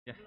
Ya.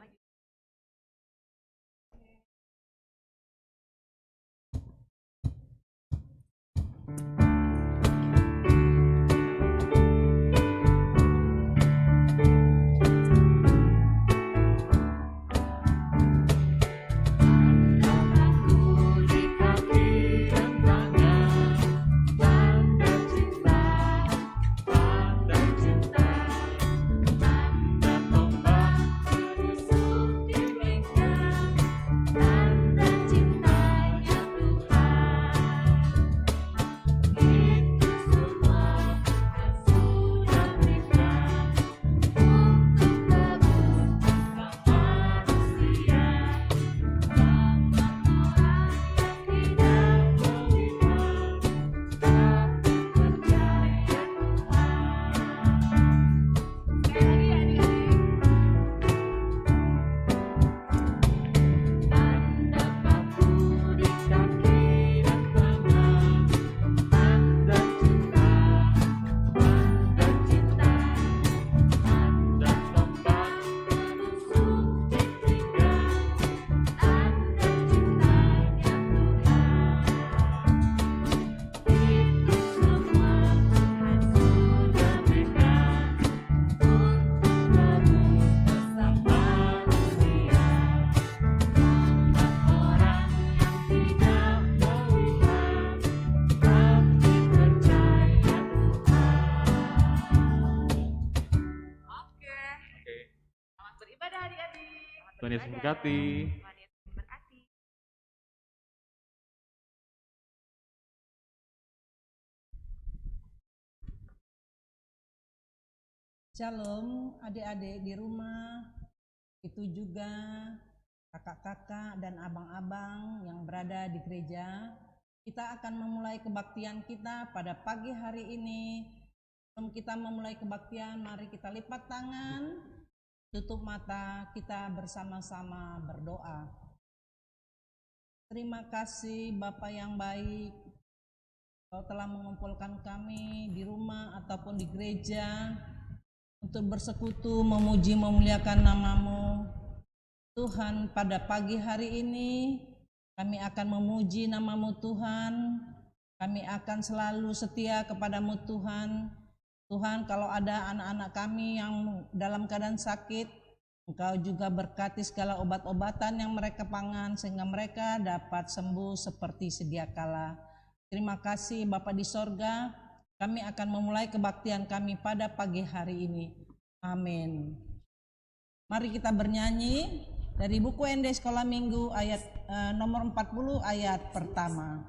Tuhan Yesus memberkati. Shalom adik-adik di rumah, itu juga kakak-kakak dan abang-abang yang berada di gereja. Kita akan memulai kebaktian kita pada pagi hari ini. Sebelum kita memulai kebaktian, mari kita lipat tangan, tutup mata, kita bersama-sama berdoa. Terima kasih Bapa yang baik, Kau telah mengumpulkan kami di rumah ataupun di gereja untuk bersekutu, memuji, memuliakan nama-Mu. Tuhan, pada pagi hari ini kami akan memuji nama-Mu Tuhan. Kami akan selalu setia kepada-Mu Tuhan. Tuhan, kalau ada anak-anak kami yang dalam keadaan sakit, Engkau juga berkati segala obat-obatan yang mereka pangan sehingga mereka dapat sembuh seperti sedia kala. Terima kasih Bapa di sorga, kami akan memulai kebaktian kami pada pagi hari ini. Amin. Mari kita bernyanyi dari buku ND Sekolah Minggu ayat nomor 40 ayat pertama.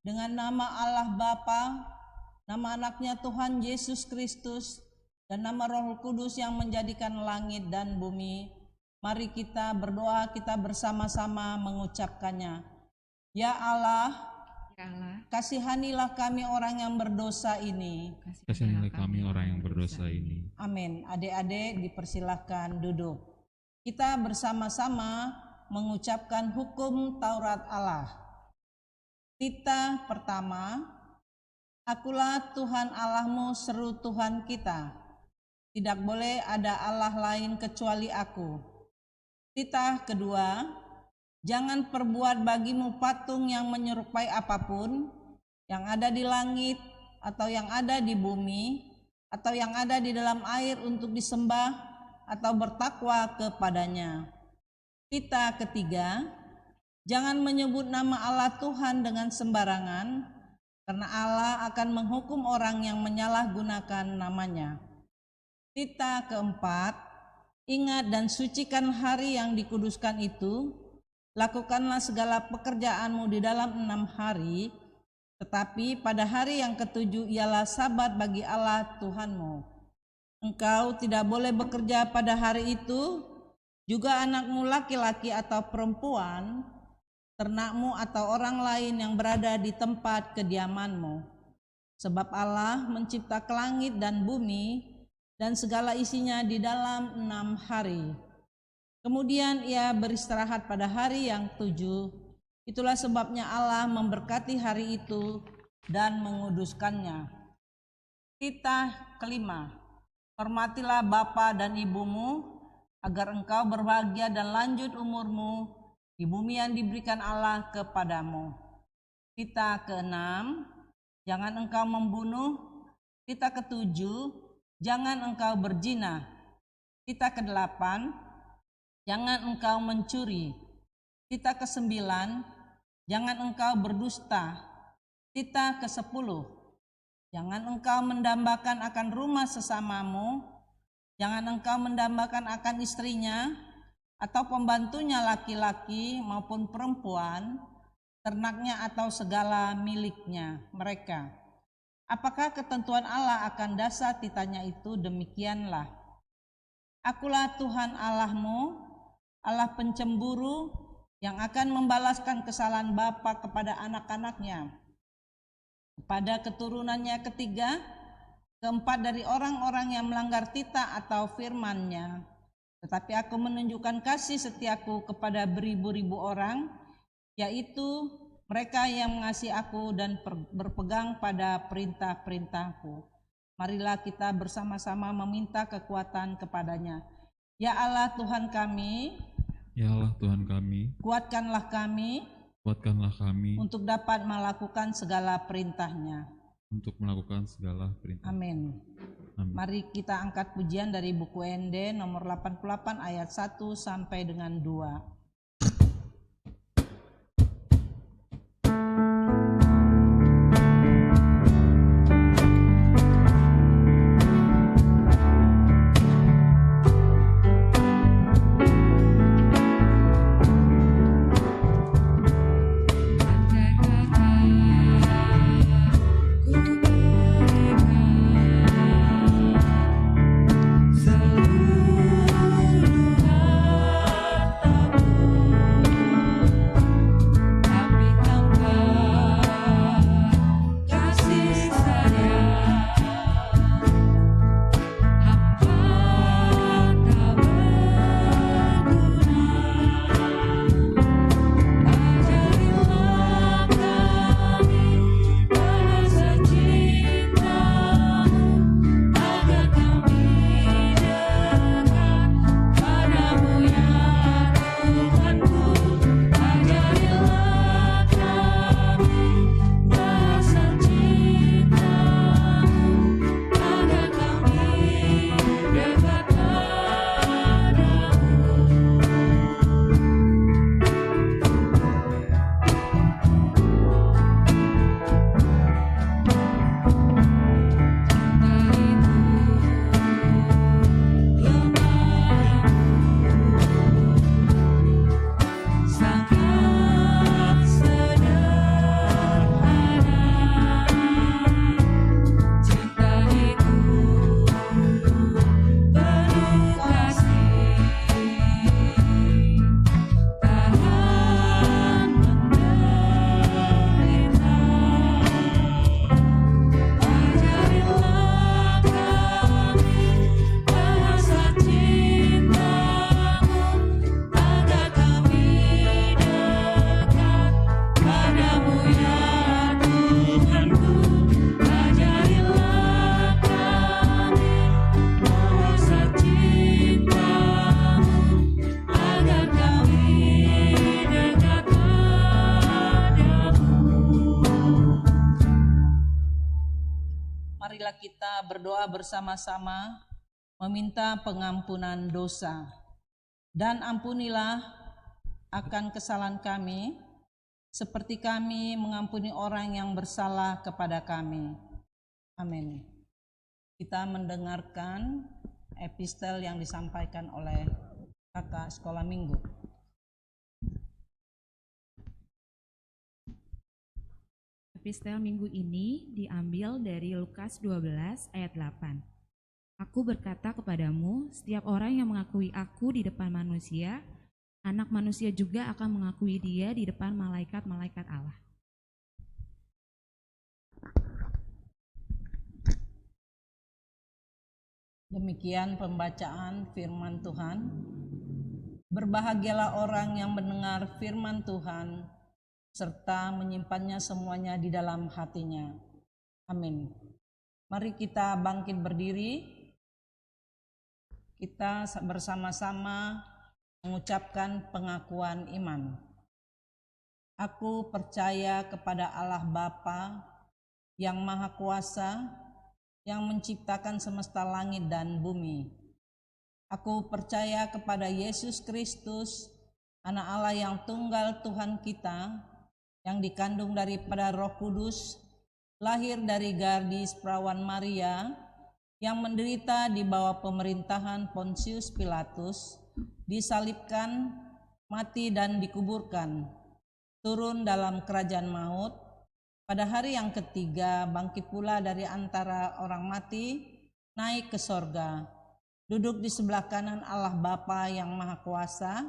Dengan nama Allah Bapa, nama anaknya Tuhan Yesus Kristus, dan nama Roh Kudus yang menjadikan langit dan bumi, mari kita berdoa, kita bersama-sama mengucapkannya. Ya Allah, kasihanilah kami orang yang berdosa ini. Kasihanilah kami orang yang berdosa ini. Amin. Adik-adik dipersilahkan duduk. Kita bersama-sama mengucapkan hukum Taurat Allah. Titah pertama, Akulah Tuhan Allahmu, seru Tuhan kita. Tidak boleh ada Allah lain kecuali Aku. Titah kedua, jangan perbuat bagimu patung yang menyerupai apapun yang ada di langit atau yang ada di bumi atau yang ada di dalam air untuk disembah atau bertakwa kepadanya. Titah ketiga, jangan menyebut nama Allah Tuhan dengan sembarangan, karena Allah akan menghukum orang yang menyalahgunakan namanya. Titah keempat, ingat dan sucikan hari yang dikuduskan itu. Lakukanlah segala pekerjaanmu di dalam 6 hari, tetapi pada hari yang ketujuh ialah sabat bagi Allah Tuhanmu. Engkau tidak boleh bekerja pada hari itu, juga anakmu laki-laki atau perempuan, ternakmu atau orang lain yang berada di tempat kediamanmu. Sebab Allah mencipta langit dan bumi dan segala isinya di dalam 6 hari. Kemudian ia beristirahat pada hari yang 7. Itulah sebabnya Allah memberkati hari itu dan menguduskannya. Titah kelima, hormatilah bapa dan ibumu, agar engkau berbahagia dan lanjut umurmu di bumi yang diberikan Allah kepadamu. Titah keenam, jangan engkau membunuh. Titah ketujuh, jangan engkau berzina. Titah kedelapan, jangan engkau mencuri. Titah kesembilan, jangan engkau berdusta. Titah kesepuluh, jangan engkau mendambakan akan rumah sesamamu. Jangan engkau mendambakan akan istrinya atau pembantunya laki-laki maupun perempuan, ternaknya atau segala miliknya mereka. Apakah ketentuan Allah akan dasar titahnya itu? Demikianlah. Akulah Tuhan Allahmu, Allah pencemburu, yang akan membalaskan kesalahan bapa kepada anak-anaknya, kepada keturunannya ketiga, keempat dari orang-orang yang melanggar titah atau firman-Nya. Tetapi Aku menunjukkan kasih setiaku kepada beribu-ribu orang, yaitu mereka yang mengasihi Aku dan berpegang pada perintah-perintah-Ku. Marilah kita bersama-sama meminta kekuatan kepadanya. Ya Allah Tuhan kami, Ya Allah Tuhan kami, kuatkanlah kami untuk dapat melakukan segala perintah-Nya. untuk melakukan segala perintah. Amin. Amin. Mari kita angkat pujian dari buku ND nomor 88 ayat 1 sampai dengan 2. Seluruh hartaku kita berdoa bersama-sama meminta pengampunan dosa. Dan ampunilah akan kesalahan kami, seperti kami mengampuni orang yang bersalah kepada kami. Amin. Kita mendengarkan epistel yang disampaikan oleh kakak sekolah minggu. Epistel minggu ini diambil dari Lukas 12 ayat 8. Aku berkata kepadamu, setiap orang yang mengakui aku di depan manusia, Anak Manusia juga akan mengakui dia di depan malaikat-malaikat Allah. Demikian pembacaan firman Tuhan. Berbahagialah orang yang mendengar firman Tuhan serta menyimpannya semuanya di dalam hatinya. Amin. Mari kita bangkit berdiri. Kita bersama-sama mengucapkan pengakuan iman. Aku percaya kepada Allah Bapa yang Maha Kuasa, yang menciptakan semesta langit dan bumi. Aku percaya kepada Yesus Kristus, Anak Allah yang tunggal Tuhan kita, yang dikandung daripada Roh Kudus, lahir dari gadis perawan Maria, yang menderita di bawah pemerintahan Pontius Pilatus, disalibkan, mati dan dikuburkan, turun dalam kerajaan maut, pada hari yang ketiga bangkit pula dari antara orang mati, naik ke sorga, duduk di sebelah kanan Allah Bapa yang Maha Kuasa,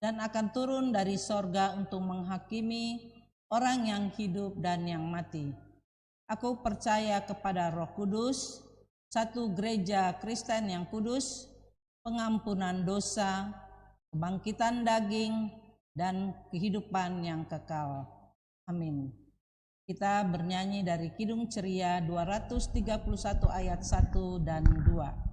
dan akan turun dari sorga untuk menghakimi orang yang hidup dan yang mati. Aku percaya kepada Roh Kudus, satu gereja Kristen yang kudus, pengampunan dosa, kebangkitan daging, dan kehidupan yang kekal. Amin. Kita bernyanyi dari Kidung Ceria 231 ayat 1 dan 2.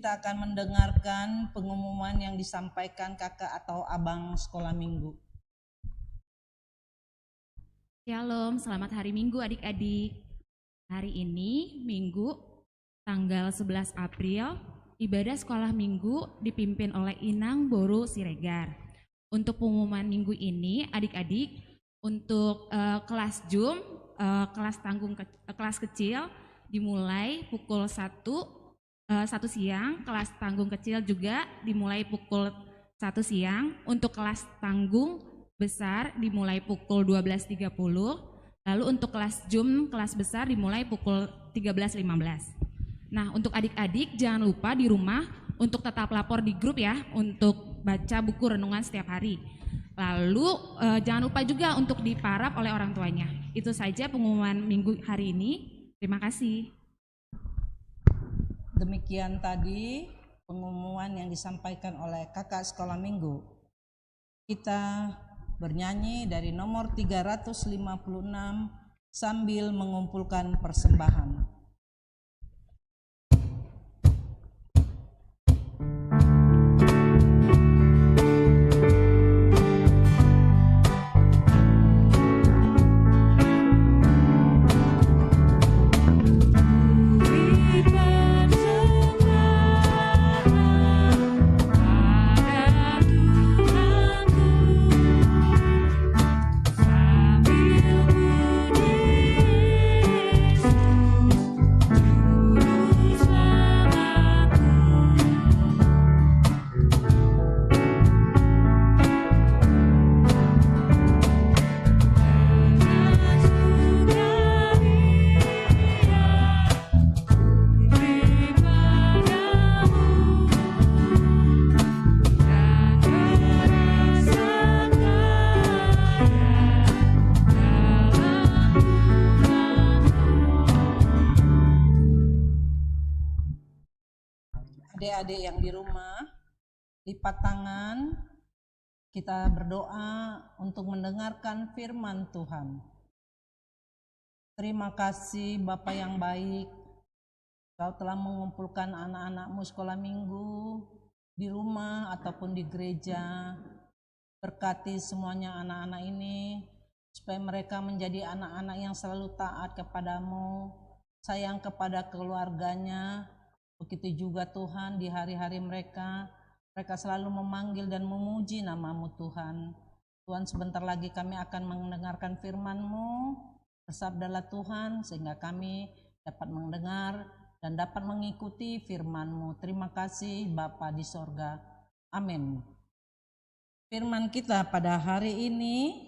Kita akan mendengarkan pengumuman yang disampaikan kakak atau abang sekolah minggu. Shalom, selamat hari Minggu adik-adik. Hari ini Minggu tanggal 11 April, ibadah sekolah Minggu dipimpin oleh Inang Boru Siregar. Untuk pengumuman minggu ini adik-adik, untuk kelas Zoom, kelas kecil dimulai pukul 1 siang, kelas tanggung kecil juga dimulai pukul 1 siang, untuk kelas tanggung besar dimulai pukul 12.30, lalu untuk kelas Zoom, kelas besar dimulai pukul 13.15. Nah, untuk adik-adik jangan lupa di rumah untuk tetap lapor di grup ya, untuk baca buku renungan setiap hari. Lalu jangan lupa juga untuk diparap oleh orang tuanya. Itu saja pengumuman minggu hari ini. Terima kasih. Demikian tadi pengumuman yang disampaikan oleh kakak sekolah minggu. Kita bernyanyi dari nomor 356 sambil mengumpulkan persembahan. Adik-adik yang di rumah, lipat tangan, kita berdoa untuk mendengarkan firman Tuhan. Terima kasih Bapa yang baik, Kau telah mengumpulkan anak-anakmu sekolah minggu di rumah ataupun di gereja. Berkati semuanya anak-anak ini, supaya mereka menjadi anak-anak yang selalu taat kepadamu, sayang kepada keluarganya. Begitu juga Tuhan di hari-hari mereka selalu memanggil dan memuji nama-Mu Tuhan. Tuhan, sebentar lagi kami akan mendengarkan firman-Mu. Bersabdalah Tuhan sehingga kami dapat mendengar dan dapat mengikuti firman-Mu. Terima kasih Bapa di sorga. Amin. Firman kita pada hari ini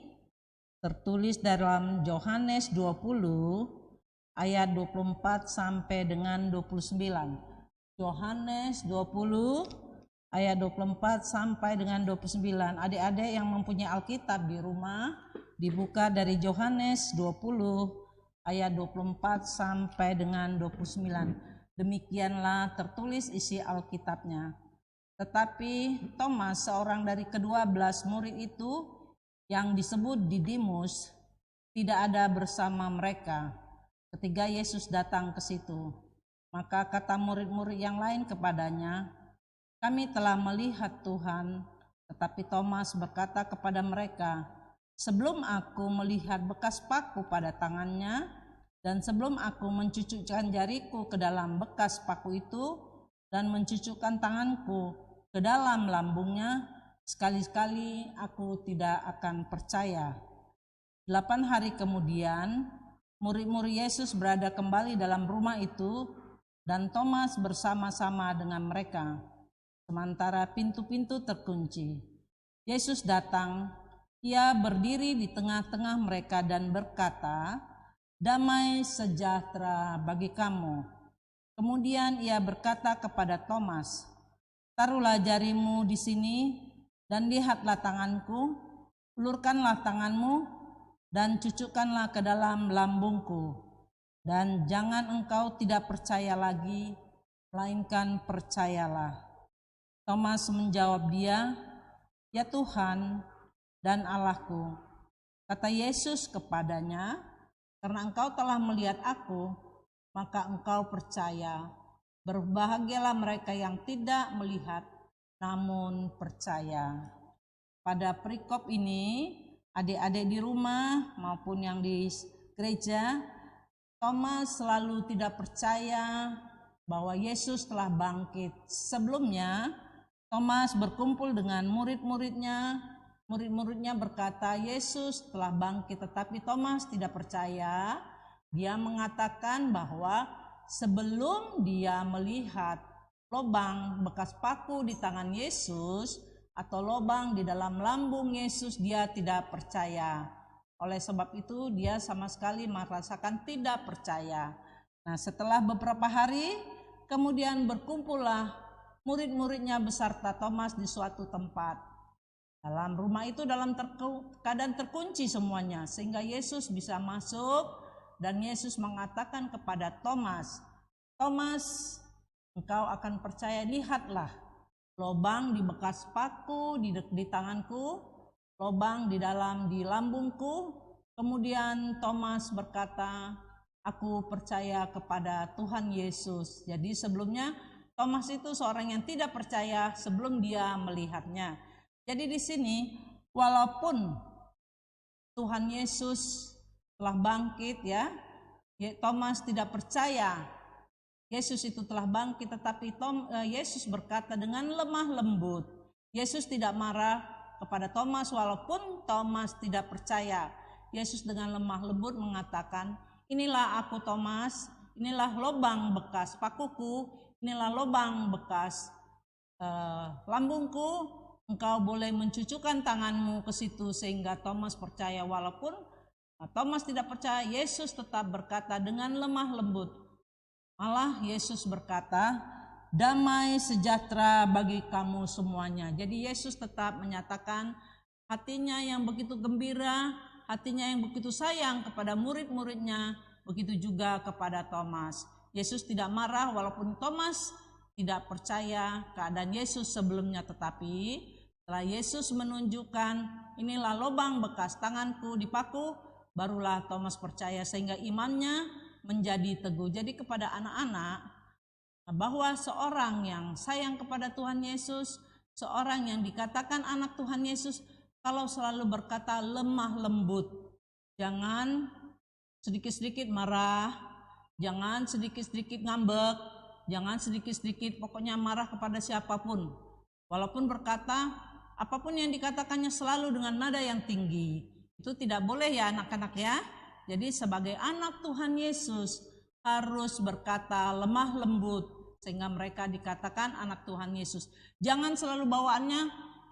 tertulis dalam Yohanes 20 ayat 24 sampai dengan 29. Yohanes 20 ayat 24 sampai dengan 29. Adik-adik yang mempunyai Alkitab di rumah, dibuka dari Yohanes 20 ayat 24 sampai dengan 29. Demikianlah tertulis isi Alkitabnya. Tetapi Thomas, seorang dari ke-12 murid itu yang disebut Didimus, tidak ada bersama mereka ketika Yesus datang ke situ. Maka kata murid-murid yang lain kepadanya, "Kami telah melihat Tuhan." Tetapi Thomas berkata kepada mereka, "Sebelum aku melihat bekas paku pada tangannya, dan sebelum aku mencucukkan jariku ke dalam bekas paku itu, dan mencucukkan tanganku ke dalam lambungnya, sekali-sekali aku tidak akan percaya." 8 hari kemudian, murid-murid Yesus berada kembali dalam rumah itu, dan Thomas bersama-sama dengan mereka, sementara pintu-pintu terkunci. Yesus datang, Ia berdiri di tengah-tengah mereka dan berkata, "Damai sejahtera bagi kamu." Kemudian Ia berkata kepada Thomas, "Taruhlah jarimu di sini dan lihatlah tanganku, ulurkanlah tanganmu dan cucukkanlah ke dalam lambungku. Dan jangan engkau tidak percaya lagi, melainkan percayalah." Thomas menjawab dia, "Ya Tuhan dan Allahku." Kata Yesus kepadanya, "Karena engkau telah melihat aku, maka engkau percaya. Berbahagialah mereka yang tidak melihat, namun percaya." Pada perikop ini, adik-adik di rumah maupun yang di gereja, Thomas selalu tidak percaya bahwa Yesus telah bangkit. Sebelumnya, Thomas berkumpul dengan murid-muridnya. Murid-muridnya berkata, "Yesus telah bangkit," tetapi Thomas tidak percaya. Dia mengatakan bahwa sebelum dia melihat lubang bekas paku di tangan Yesus atau lubang di dalam lambung Yesus, dia tidak percaya. Oleh sebab itu dia sama sekali merasakan tidak percaya. Nah, setelah beberapa hari kemudian berkumpullah murid-muridnya beserta Thomas di suatu tempat. Dalam rumah itu dalam keadaan terkunci semuanya, sehingga Yesus bisa masuk dan Yesus mengatakan kepada Thomas, "Thomas, engkau akan percaya, lihatlah lubang di bekas paku di tanganku, lubang di lambungku." Kemudian Thomas berkata, "Aku percaya kepada Tuhan Yesus." Jadi sebelumnya Thomas itu seorang yang tidak percaya sebelum dia melihatnya. Jadi di sini walaupun Tuhan Yesus telah bangkit, ya, Thomas tidak percaya Yesus itu telah bangkit, tetapi Yesus berkata dengan lemah lembut. Yesus tidak marah kepada Thomas walaupun Thomas tidak percaya. Yesus dengan lemah lembut mengatakan, "Inilah aku Thomas, inilah lubang bekas pakuku, inilah lubang bekas lambungku. Engkau boleh mencucukkan tanganmu ke situ," sehingga Thomas percaya. Walaupun Thomas tidak percaya, Yesus tetap berkata dengan lemah lembut. Malah Yesus berkata, "Damai sejahtera bagi kamu semuanya." Jadi Yesus tetap menyatakan hatinya yang begitu gembira, hatinya yang begitu sayang kepada murid-muridnya, begitu juga kepada Thomas. Yesus tidak marah walaupun Thomas tidak percaya keadaan Yesus sebelumnya, tetapi setelah Yesus menunjukkan inilah lubang bekas tanganku dipaku, barulah Thomas percaya sehingga imannya menjadi teguh. Jadi kepada anak-anak, bahwa seorang yang sayang kepada Tuhan Yesus, seorang yang dikatakan anak Tuhan Yesus, kalau selalu berkata lemah lembut, jangan sedikit-sedikit marah, jangan sedikit-sedikit ngambek, jangan sedikit-sedikit pokoknya marah kepada siapapun. Walaupun berkata, apapun yang dikatakannya selalu dengan nada yang tinggi. Itu tidak boleh ya anak-anak ya. Jadi sebagai anak Tuhan Yesus harus berkata lemah lembut sehingga mereka dikatakan anak Tuhan Yesus. Jangan selalu bawaannya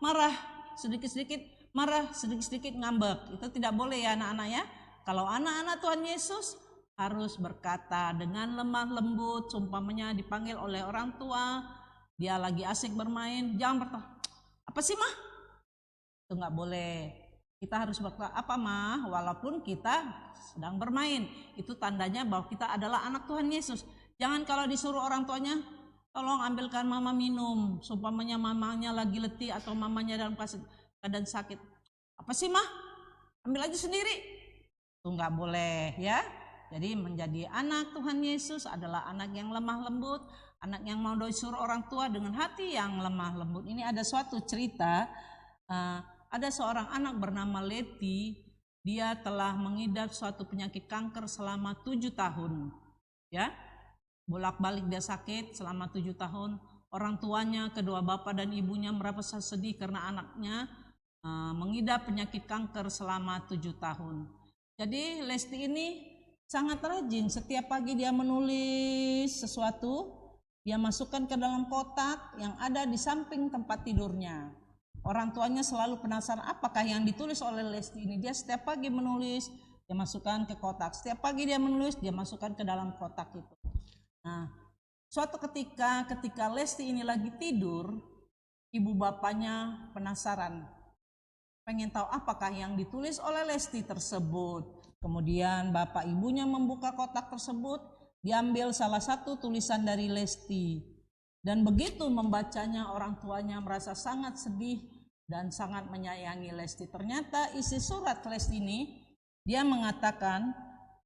marah, sedikit-sedikit marah, sedikit-sedikit ngambek. Itu tidak boleh ya anak-anak ya. Kalau anak-anak Tuhan Yesus harus berkata dengan lemah lembut, seumpamanya dipanggil oleh orang tua, dia lagi asik bermain, jangan berkata, apa sih mah? Itu nggak boleh. Kita harus berkata, apa mah? Walaupun kita sedang bermain, itu tandanya bahwa kita adalah anak Tuhan Yesus. Jangan kalau disuruh orang tuanya, tolong ambilkan mama minum, seumpamanya mamanya lagi letih atau mamanya dalam keadaan sakit. Apa sih mah? Ambil aja sendiri. Itu nggak boleh ya. Jadi menjadi anak Tuhan Yesus adalah anak yang lemah lembut, anak yang mau disuruh orang tua dengan hati yang lemah lembut. Ini ada suatu cerita, ada seorang anak bernama Leti, dia telah mengidap suatu penyakit kanker selama 7 tahun. Ya, bolak-balik dia sakit selama 7 tahun. Orang tuanya, kedua bapak dan ibunya merasa sedih karena anaknya mengidap penyakit kanker selama 7 tahun. Jadi Lesti ini sangat rajin, setiap pagi dia menulis sesuatu, dia masukkan ke dalam kotak yang ada di samping tempat tidurnya. Orang tuanya selalu penasaran apakah yang ditulis oleh Lesti ini. Dia setiap pagi menulis, dia masukkan ke kotak. Setiap pagi dia menulis, dia masukkan ke dalam kotak itu. Nah, suatu ketika Lesti ini lagi tidur, ibu bapaknya penasaran, pengen tahu apakah yang ditulis oleh Lesti tersebut. Kemudian bapak ibunya membuka kotak tersebut, diambil salah satu tulisan dari Lesti. Dan begitu membacanya, orang tuanya merasa sangat sedih dan sangat menyayangi Lesti. Ternyata isi surat Lesti ini, dia mengatakan,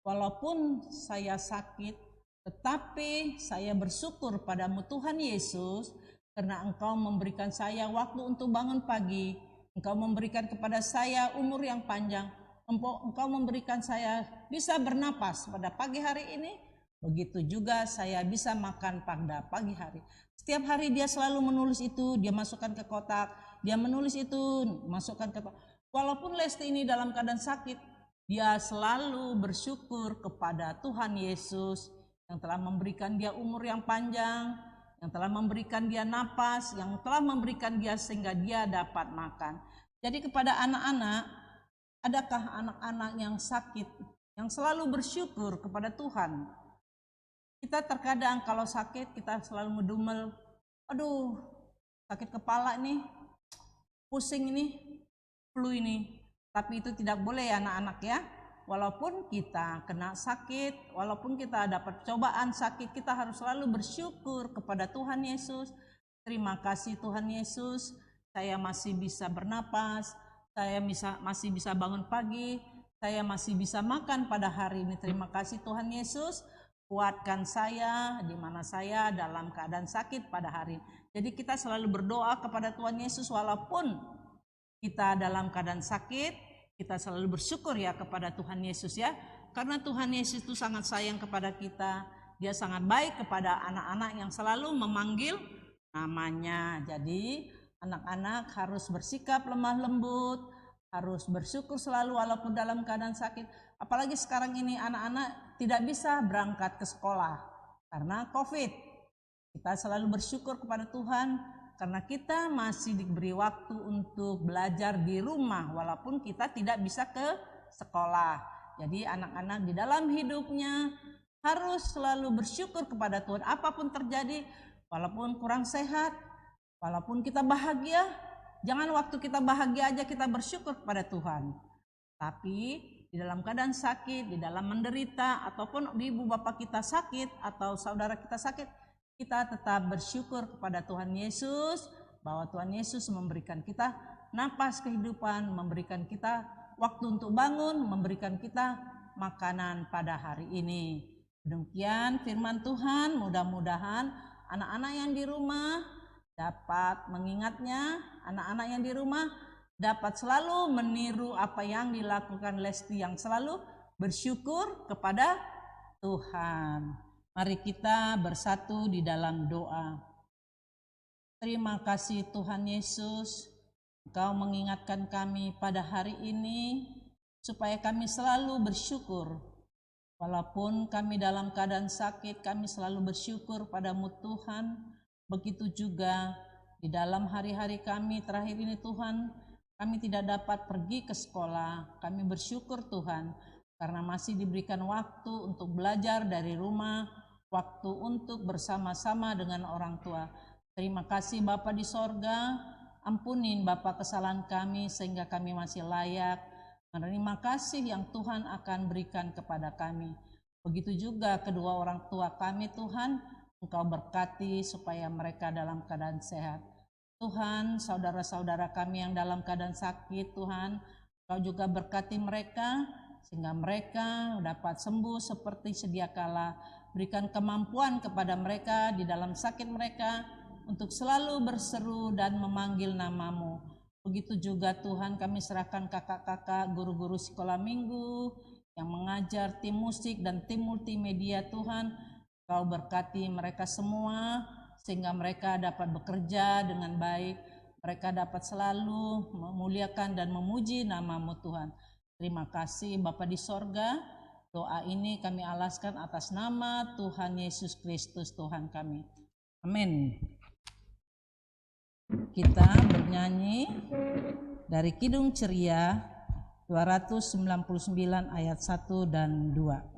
walaupun saya sakit, tetapi saya bersyukur padamu Tuhan Yesus, karena Engkau memberikan saya waktu untuk bangun pagi, Engkau memberikan kepada saya umur yang panjang, Engkau memberikan saya bisa bernapas pada pagi hari ini, begitu juga saya bisa makan pada pagi hari. Setiap hari dia selalu menulis itu, dia masukkan ke kotak, dia menulis itu, masukkan ke kotak. Walaupun Lesti ini dalam keadaan sakit, dia selalu bersyukur kepada Tuhan Yesus yang telah memberikan dia umur yang panjang, yang telah memberikan dia napas, yang telah memberikan dia sehingga dia dapat makan. Jadi kepada anak-anak, adakah anak-anak yang sakit, yang selalu bersyukur kepada Tuhan? Kita terkadang kalau sakit kita selalu ngedumel, aduh sakit kepala nih, pusing ini, flu ini. Tapi itu tidak boleh ya anak-anak ya. Walaupun kita kena sakit, walaupun kita dapat cobaan sakit, kita harus selalu bersyukur kepada Tuhan Yesus. Terima kasih Tuhan Yesus, saya masih bisa bernapas, saya masih bisa bangun pagi, saya masih bisa makan pada hari ini. Terima kasih Tuhan Yesus, kuatkan saya di mana saya dalam keadaan sakit pada hari ini. Jadi kita selalu berdoa kepada Tuhan Yesus walaupun kita dalam keadaan sakit, kita selalu bersyukur ya kepada Tuhan Yesus ya. Karena Tuhan Yesus itu sangat sayang kepada kita. Dia sangat baik kepada anak-anak yang selalu memanggil namanya. Jadi anak-anak harus bersikap lemah lembut, harus bersyukur selalu walaupun dalam keadaan sakit. Apalagi sekarang ini anak-anak tidak bisa berangkat ke sekolah karena COVID. Kita selalu bersyukur kepada Tuhan karena kita masih diberi waktu untuk belajar di rumah walaupun kita tidak bisa ke sekolah. Jadi anak-anak di dalam hidupnya harus selalu bersyukur kepada Tuhan. Apapun terjadi, walaupun kurang sehat, walaupun kita bahagia, jangan waktu kita bahagia aja kita bersyukur kepada Tuhan. Tapi di dalam keadaan sakit, di dalam menderita, ataupun ibu bapak kita sakit atau saudara kita sakit, kita tetap bersyukur kepada Tuhan Yesus bahwa Tuhan Yesus memberikan kita napas kehidupan, memberikan kita waktu untuk bangun, memberikan kita makanan pada hari ini. Demikian firman Tuhan, mudah-mudahan anak-anak yang di rumah dapat mengingatnya, anak-anak yang di rumah dapat selalu meniru apa yang dilakukan Lesti yang selalu bersyukur kepada Tuhan. Mari kita bersatu di dalam doa. Terima kasih Tuhan Yesus, Engkau mengingatkan kami pada hari ini supaya kami selalu bersyukur. Walaupun kami dalam keadaan sakit, kami selalu bersyukur padamu Tuhan. Begitu juga di dalam hari-hari kami terakhir ini Tuhan, kami tidak dapat pergi ke sekolah. Kami bersyukur Tuhan karena masih diberikan waktu untuk belajar dari rumah, waktu untuk bersama-sama dengan orang tua. Terima kasih Bapa di sorga, ampunin Bapa kesalahan kami sehingga kami masih layak menerima kasih yang Tuhan akan berikan kepada kami. Begitu juga kedua orang tua kami Tuhan, Engkau berkati supaya mereka dalam keadaan sehat. Tuhan, saudara-saudara kami yang dalam keadaan sakit Tuhan, Engkau juga berkati mereka sehingga mereka dapat sembuh seperti sedia kala. Berikan kemampuan kepada mereka di dalam sakit mereka untuk selalu berseru dan memanggil nama-Mu. Begitu juga Tuhan, kami serahkan kakak-kakak, guru-guru sekolah minggu yang mengajar, tim musik dan tim multimedia Tuhan. Kau berkati mereka semua sehingga mereka dapat bekerja dengan baik. Mereka dapat selalu memuliakan dan memuji nama-Mu Tuhan. Terima kasih Bapa di sorga. Doa ini kami alaskan atas nama Tuhan Yesus Kristus Tuhan kami. Amin. Kita bernyanyi dari Kidung Ceria 299 ayat 1 dan 2.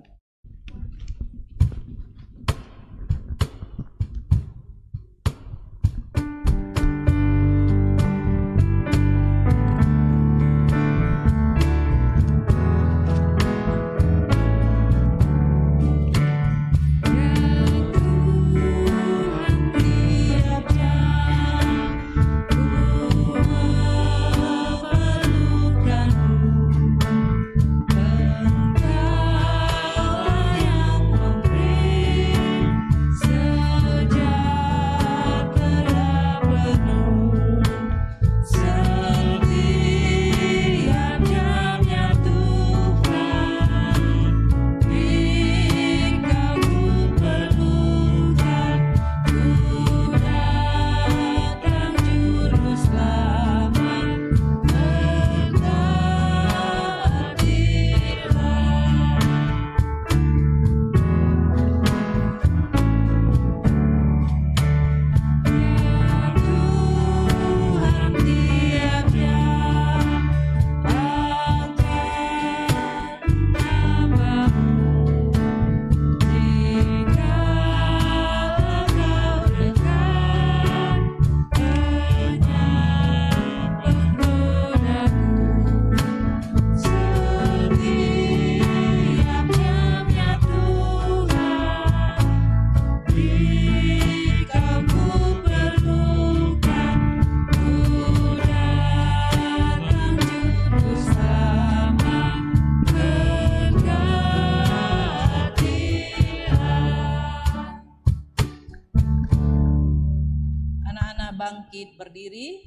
Bangkit berdiri.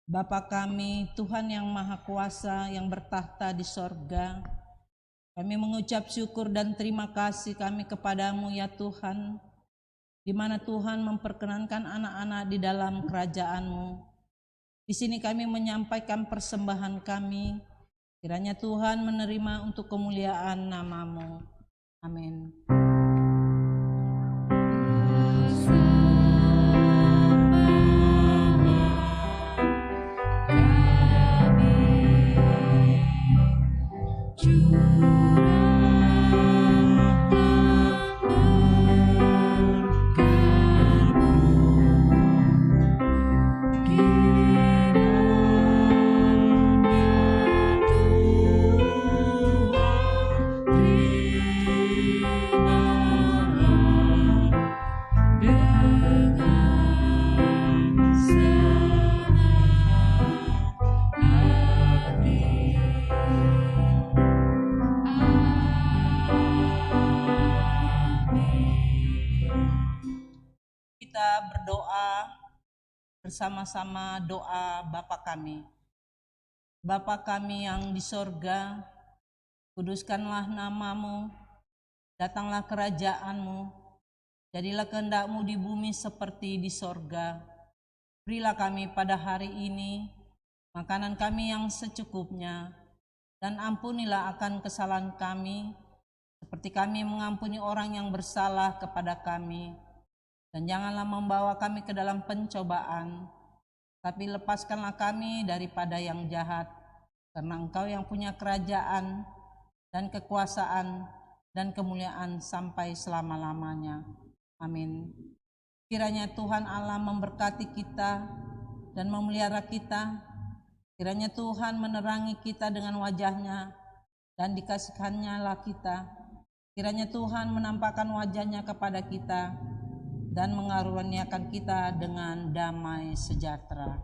Bapa kami, Tuhan yang Maha Kuasa yang bertahta di sorga, kami mengucap syukur dan terima kasih kami kepadamu ya Tuhan, di mana Tuhan memperkenankan anak-anak di dalam kerajaan-Mu. Di sini kami menyampaikan persembahan kami, kiranya Tuhan menerima untuk kemuliaan nama-Mu. Amin. Terima bersama-sama doa Bapa kami. Bapa kami yang di sorga, kuduskanlah namamu, datanglah kerajaanmu, jadilah kehendak-mu di bumi seperti di sorga. Berilah kami pada hari ini makanan kami yang secukupnya, dan ampunilah akan kesalahan kami, seperti kami mengampuni orang yang bersalah kepada kami. Dan janganlah membawa kami ke dalam pencobaan, tapi lepaskanlah kami daripada yang jahat, karena Engkau yang punya kerajaan dan kekuasaan dan kemuliaan sampai selama-lamanya. Amin. Kiranya Tuhan Allah memberkati kita dan memelihara kita. Kiranya Tuhan menerangi kita dengan wajah-Nya dan dikasihkan-Nya lah kita. Kiranya Tuhan menampakkan wajah-Nya kepada kita dan mengaruniakan kita dengan damai sejahtera.